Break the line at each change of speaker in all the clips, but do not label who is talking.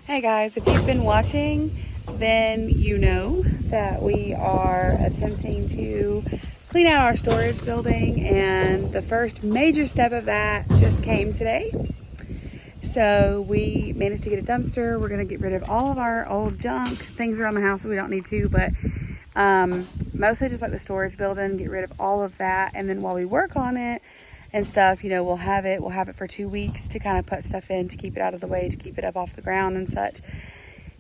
Hey guys, if you've been watching, then you know that we are attempting to clean out our storage building, and the first major step of that just came today. So we managed to get a dumpster. We're going to get rid of all of our old junk, things around the house that we don't need to, but mostly just like the storage building, get rid of all of that. And then while we work on it and stuff, you know, we'll have it for 2 weeks to kind of put stuff in, to keep it out of the way, to keep it up off the ground and such.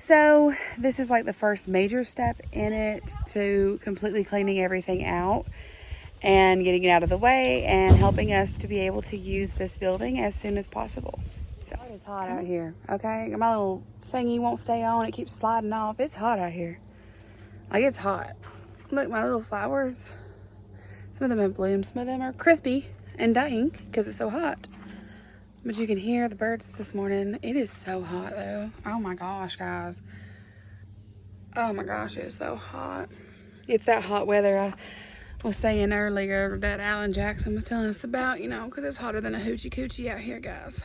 So this is like the first major step in it to completely cleaning everything out and getting it out of the way and helping us to be able to use this building as soon as possible. So it is hot out here, okay? My little thingy won't stay on. It keeps sliding off. It's hot out here. Like, it's hot. Look, my little flowers. Some of them have bloomed. Some of them are crispy and dying because it's so hot. But you can hear the birds this morning. It is so hot, though. Oh, my gosh, guys. Oh, my gosh, it's so hot. It's that hot weather I was saying earlier that Alan Jackson was telling us about, you know, because it's hotter than a hoochie coochie out here, guys.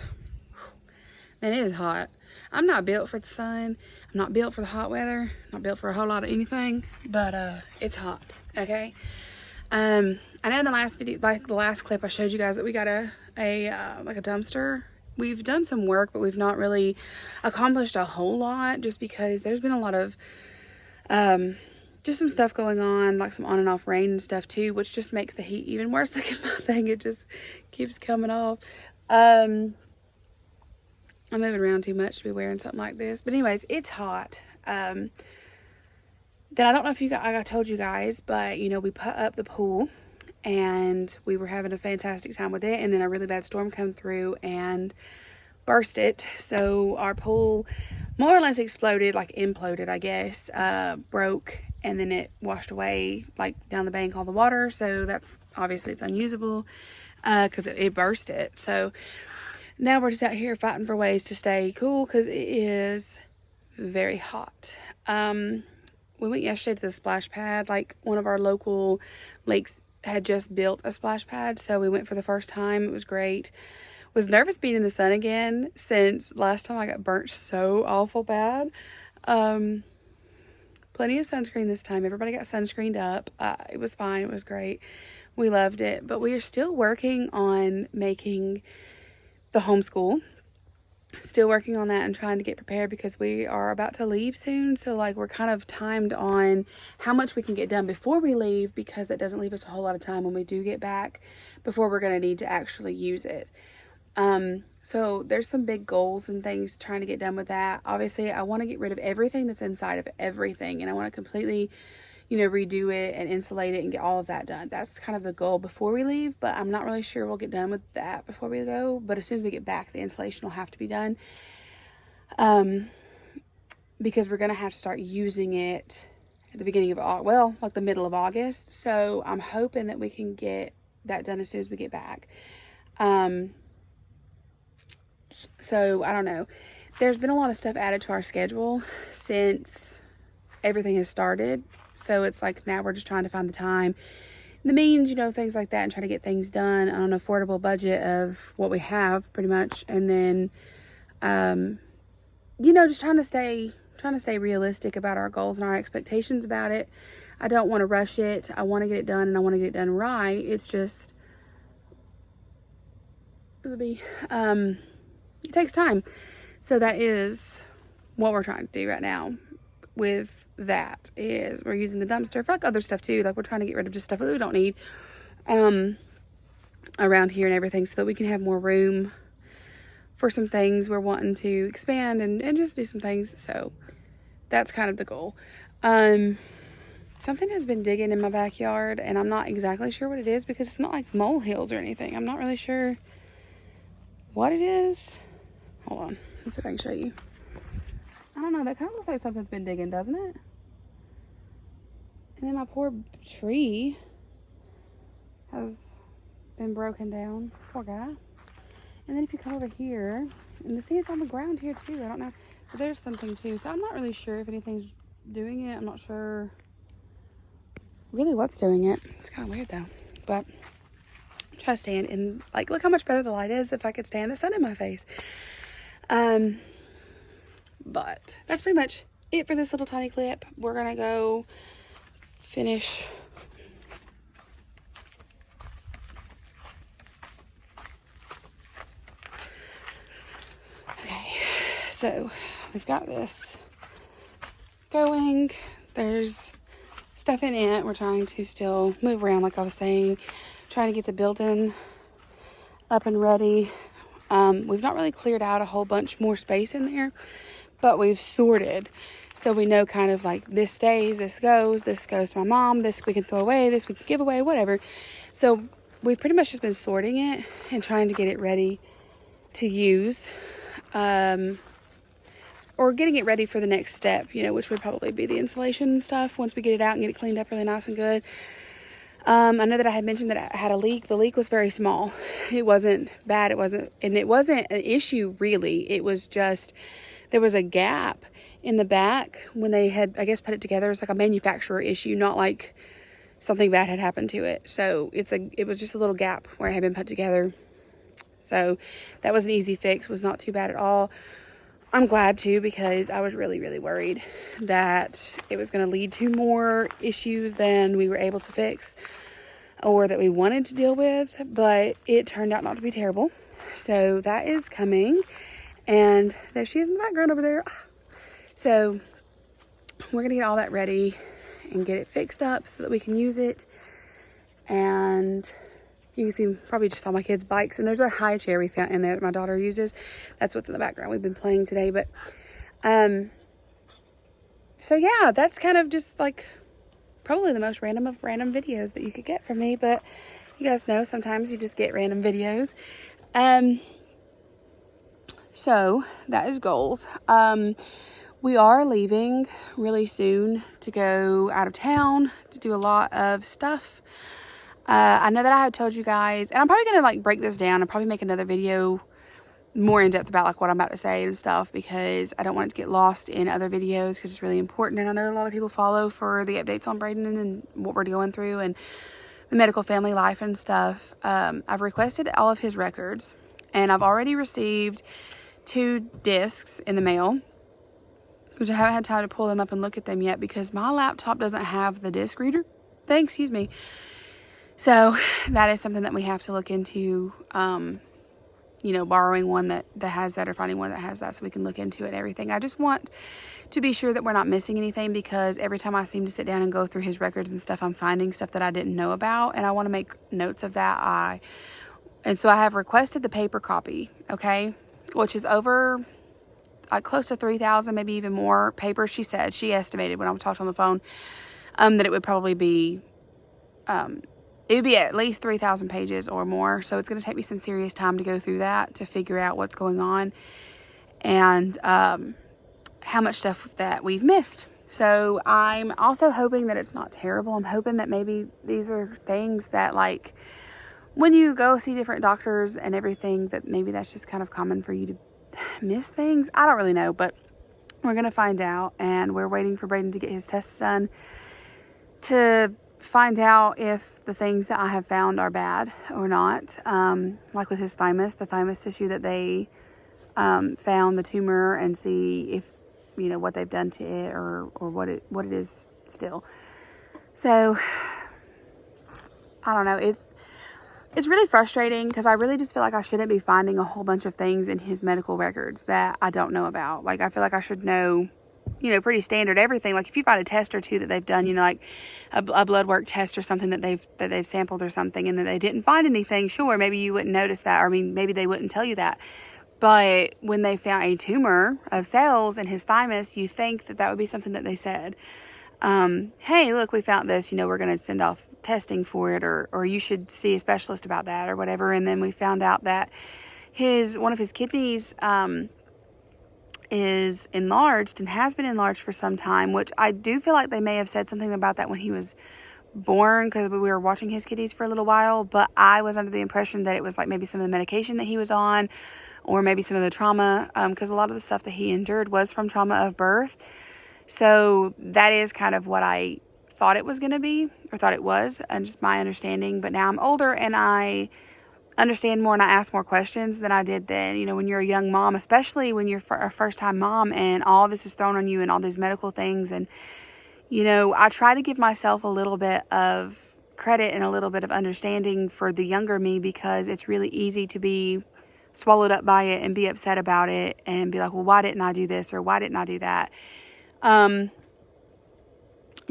Man, it is hot. I'm not built for the sun. I'm not built for the hot weather. Not built for a whole lot of anything, but it's hot, okay? I know in the last video, like the last clip, I showed you guys that we got a dumpster. We've done some work, but we've not really accomplished a whole lot just because there's been a lot of just some stuff going on, like some on and off rain and stuff too, which just makes the heat even worse. Look at my thing, it just keeps coming off. I'm moving around too much to be wearing something like this. But anyways, it's hot. Then I don't know if I told you guys, but you know, we put up the pool and we were having a fantastic time with it. And then a really bad storm came through and burst it. So our pool more or less exploded, like imploded, I guess, broke, and then it washed away like down the bank, all the water. So that's obviously it's unusable because it burst it. So now we're just out here fighting for ways to stay cool because it is very hot. We went yesterday to the splash pad. Like, one of our local lakes had just built a splash pad, so we went for the first time. It was great. Was nervous being in the sun again since last time I got burnt so awful bad. Plenty of sunscreen this time. Everybody got sunscreened up. It was fine. It was great. We loved it. But we are still working on making the homeschool. Still working on that and trying to get prepared because we are about to leave soon. So like, we're kind of timed on how much we can get done before we leave, because that doesn't leave us a whole lot of time when we do get back before we're going to need to actually use it. So there's some big goals and things trying to get done with that. Obviously, I want to get rid of everything that's inside of everything, and I want to completely, you know, redo it and insulate it and get all of that done. That's kind of the goal before we leave, but I'm not really sure we'll get done with that before we go. But as soon as we get back, the insulation will have to be done. Because we're going to have to start using it at the beginning of like the middle of August. So I'm hoping that we can get that done as soon as we get back. So I don't know. There's been a lot of stuff added to our schedule since everything has started. So it's like now we're just trying to find the time, the means, you know, things like that, and try to get things done on an affordable budget of what we have, pretty much. And then, you know, just trying to stay realistic about our goals and our expectations about it. I don't want to rush it. I want to get it done, and I want to get it done right. It's just, it takes time. So that is what we're trying to do right now. With that is we're using the dumpster for like other stuff too. Like, we're trying to get rid of just stuff that we don't need around here and everything, so that we can have more room for some things we're wanting to expand and just do some things. So that's kind of the goal. Something has been digging in my backyard, and I'm not exactly sure what it is because it's not like molehills or anything. I'm not really sure what it is. Hold on, let's see if I can show you. I don't know, that kind of looks like something's been digging, doesn't it? And then my poor tree has been broken down. Poor guy. And then if you come over here, and see, it's on the ground here too. I don't know. But there's something too. So I'm not really sure if anything's doing it. I'm not sure really what's doing it. It's kind of weird though. But try to stand and like, look how much better the light is if I could stand the sun in my face. But that's pretty much it for this little tiny clip. We're gonna go finish so we've got this going. There's stuff in it. We're trying to still move around, like I was saying, trying to get the building up and ready. We've not really cleared out a whole bunch more space in there, but we've sorted. So we know kind of like this stays, this goes to my mom, this we can throw away, this we can give away, whatever. So we've pretty much just been sorting it and trying to get it ready to use. Or getting it ready for the next step, you know, which would probably be the insulation stuff once we get it out and get it cleaned up really nice and good. I know that I had mentioned that I had a leak. The leak was very small. It wasn't bad. It wasn't an issue really. It was just, there was a gap in the back when they had, I guess, put it together. It's like a manufacturer issue, not like something bad had happened to it. So it was just a little gap where it had been put together. So that was an easy fix, was not too bad at all. I'm glad too, because I was really, really worried that it was going to lead to more issues than we were able to fix or that we wanted to deal with, but it turned out not to be terrible. So that is coming, and there she is in the background over there. So we're going to get all that ready and get it fixed up so that we can use it. And you can see probably just all my kids' bikes. And there's a high chair we found in there that my daughter uses. That's what's in the background. We've been playing today. But, so yeah, that's kind of just like probably the most random of random videos that you could get from me. But you guys know sometimes you just get random videos. So that is goals. We are leaving really soon to go out of town to do a lot of stuff. I know that I had told you guys, and I'm probably going to like break this down and probably make another video more in depth about like what I'm about to say and stuff, because I don't want it to get lost in other videos because it's really important. And I know a lot of people follow for the updates on Braden and what we're going through and the medical family life and stuff. I've requested all of his records, and I've already received 2 discs in the mail, which I haven't had time to pull them up and look at them yet because my laptop doesn't have the disc reader thing, excuse me. So that is something that we have to look into, you know, borrowing one that has that or finding one that has that so we can look into it and everything. I just want to be sure that we're not missing anything, because every time I seem to sit down and go through his records and stuff, I'm finding stuff that I didn't know about, and I want to make notes of that. And so I have requested the paper copy, okay, which is over close to 3,000, maybe even more papers. She estimated when I talked on the phone, that it would probably be, it would be at least 3,000 pages or more. So it's going to take me some serious time to go through that to figure out what's going on and how much stuff that we've missed. So I'm also hoping that it's not terrible. I'm hoping that maybe these are things that, like, when you go see different doctors and everything, that maybe that's just kind of common for you to miss things. I don't really know, but we're going to find out. And we're waiting for Braden to get his tests done to find out if the things that I have found are bad or not. Like with his thymus, the thymus tissue that they found, the tumor, and see if, you know, what they've done to it or what it is still. So I don't know. It's really frustrating because I really just feel like I shouldn't be finding a whole bunch of things in his medical records that I don't know about. Like, I feel like I should know, you know, pretty standard everything. Like, if you find a test or two that they've done, you know, like a blood work test or something that they've sampled or something, and that they didn't find anything, sure, maybe you wouldn't notice that. Or, I mean, maybe they wouldn't tell you that. But when they found a tumor of cells in his thymus, you think that would be something that they said. Hey, look, we found this, you know, we're going to send off testing for it, or you should see a specialist about that or whatever. And then we found out that one of his kidneys is enlarged and has been enlarged for some time, which I do feel like they may have said something about that when he was born, because we were watching his kidneys for a little while. But I was under the impression that it was like maybe some of the medication that he was on, or maybe some of the trauma, because a lot of the stuff that he endured was from trauma of birth. So that is kind of what I thought it was going to be, or thought it was, and just my understanding. But now I'm older, and I understand more and I ask more questions than I did then. You know, when you're a young mom, especially when you're a first time mom and all this is thrown on you and all these medical things. And, you know, I try to give myself a little bit of credit and a little bit of understanding for the younger me, because it's really easy to be swallowed up by it and be upset about it and be like, well, why didn't I do this or why didn't I do that? But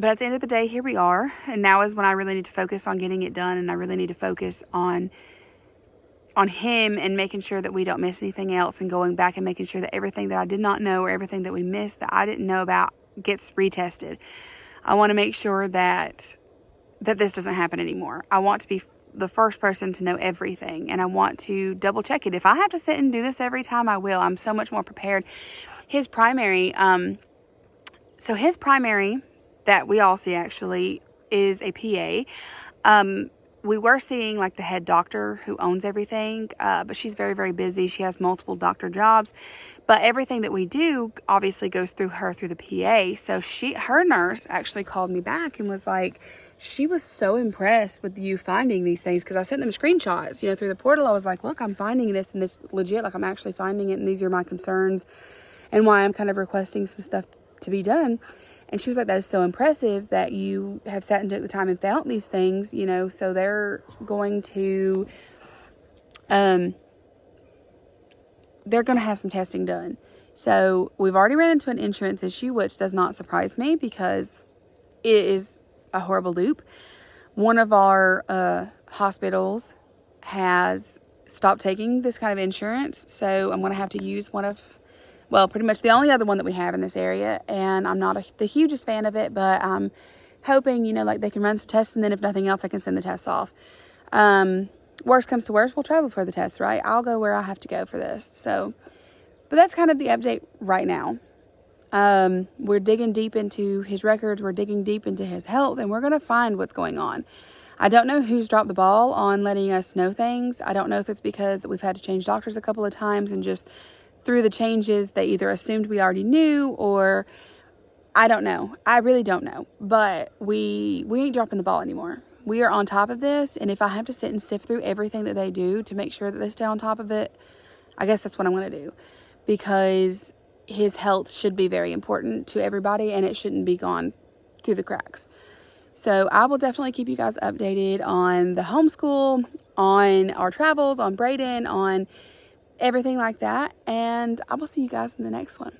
at the end of the day, here we are. And now is when I really need to focus on getting it done. And I really need to focus on him and making sure that we don't miss anything else, and going back and making sure that everything that I did not know or everything that we missed that I didn't know about gets retested. I want to make sure that this doesn't happen anymore. I want to be the first person to know everything, and I want to double check it. If I have to sit and do this every time, I will. I'm so much more prepared. His primary, his primary that we all see actually is a PA. We were seeing like the head doctor who owns everything, but she's very, very busy. She has multiple doctor jobs, but everything that we do obviously goes through her through the PA. So her nurse actually called me back and was like, she was so impressed with you finding these things, because I sent them screenshots, you know, through the portal. I was like, look, I'm finding this, and this legit, like I'm actually finding it, and these are my concerns and why I'm kind of requesting some stuff to be done. And she was like, that is so impressive that you have sat and took the time and found these things, you know. So they're going to have some testing done. So we've already ran into an insurance issue, which does not surprise me because it is a horrible loop. One of our hospitals has stopped taking this kind of insurance. So I'm going to have to use pretty much the only other one that we have in this area. And I'm not the hugest fan of it, but I'm hoping, you know, like they can run some tests, and then if nothing else, I can send the tests off. Worst comes to worst, we'll travel for the tests, right? I'll go where I have to go for this. So, but that's kind of the update right now. We're digging deep into his records. We're digging deep into his health, and we're going to find what's going on. I don't know who's dropped the ball on letting us know things. I don't know if it's because we've had to change doctors a couple of times, and just through the changes, they either assumed we already knew, or I don't know. I really don't know. But we ain't dropping the ball anymore. We are on top of this, and if I have to sit and sift through everything that they do to make sure that they stay on top of it, I guess that's what I'm going to do. Because his health should be very important to everybody, and it shouldn't be gone through the cracks. So I will definitely keep you guys updated on the homeschool, on our travels, on Brayden, on everything like that. And I will see you guys in the next one.